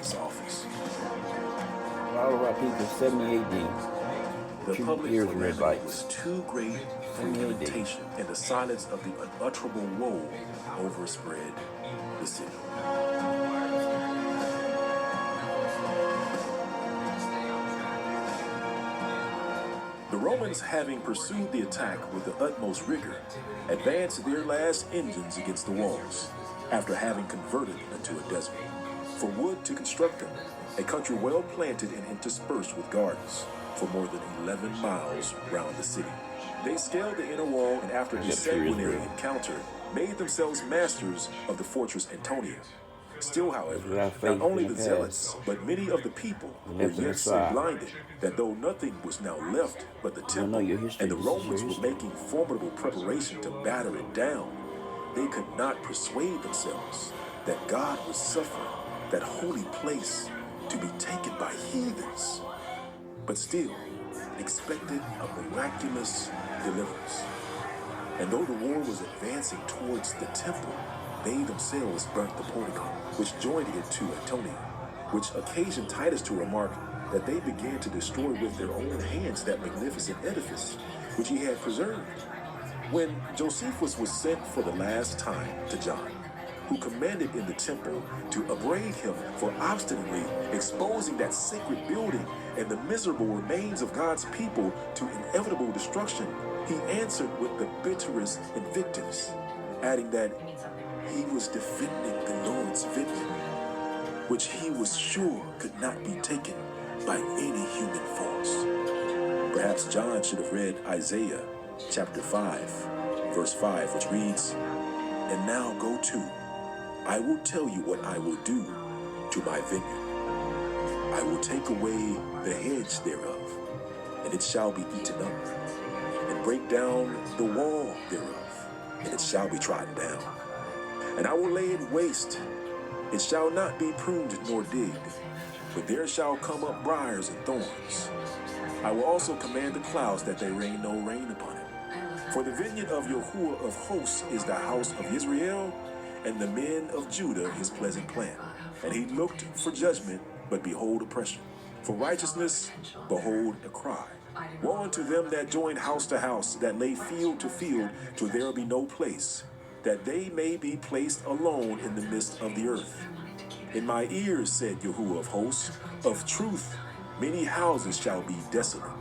its office. All of our people, 70 AD. The public Here's red calamity lights. was too great for 70 AD. lamentation, and the silence of the unutterable woe overspread the city. The Romans, having pursued the attack with the utmost rigor, advanced their last engines against the walls, after having converted into a desert, for wood to construct them, a country well planted and interspersed with gardens, for more than 11 miles round the city. They scaled the inner wall, and after a sanguinary encounter, made themselves masters of the fortress Antonia. Still, however, not only the zealots, but many of the people were yet so blinded that though nothing was now left but the temple, and the Romans were making formidable preparation to batter it down, they could not persuade themselves that God would suffer that holy place to be taken by heathens, but still expected a miraculous deliverance. And though the war was advancing towards the temple, they themselves burnt the portico, which joined it to Antonia, which occasioned Titus to remark that they began to destroy with their own hands that magnificent edifice which he had preserved. When Josephus was sent for the last time to John, who commanded in the temple, to upbraid him for obstinately exposing that sacred building and the miserable remains of God's people to inevitable destruction, he answered with the bitterest invectives, adding that he was defending the Lord's vineyard, which he was sure could not be taken by any human force. Perhaps John should have read Isaiah chapter 5, verse 5, which reads, "And now go to, I will tell you what I will do to my vineyard. I will take away the hedge thereof, and it shall be eaten up, and break down the wall thereof, and it shall be trodden down. And I will lay it waste, it shall not be pruned nor digged, but there shall come up briars and thorns. I will also command the clouds that they rain no rain upon it. For the vineyard of Yahuwah of hosts is the house of Israel, and the men of Judah his pleasant plant. And he looked for judgment, but behold oppression. For righteousness, behold a cry. Woe unto them that join house to house, that lay field to field, till there be no place, that they may be placed alone in the midst of the earth. In my ears, said Yahuwah of hosts, of truth many houses shall be desolate,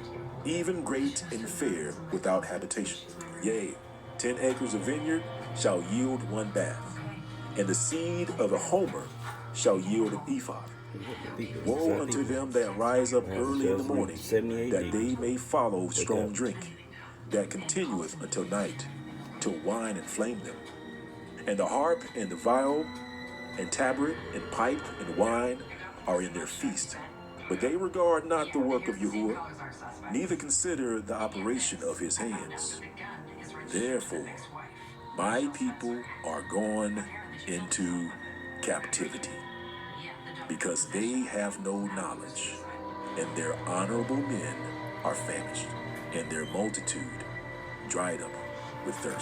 even great and fair, without habitation. Yea, 10 acres of vineyard shall yield one bath, and the seed of a homer shall yield an ephah. Woe unto them that rise up early in the morning, that they may follow strong drink, that continueth until night, till wine inflame them. And the harp and the viol, and tabret and pipe and wine are in their feast. But they regard not the work of Yahuwah, neither consider the operation of his hands. Therefore, my people are gone into captivity, because they have no knowledge, and their honorable men are famished, and their multitude dried up with thirst.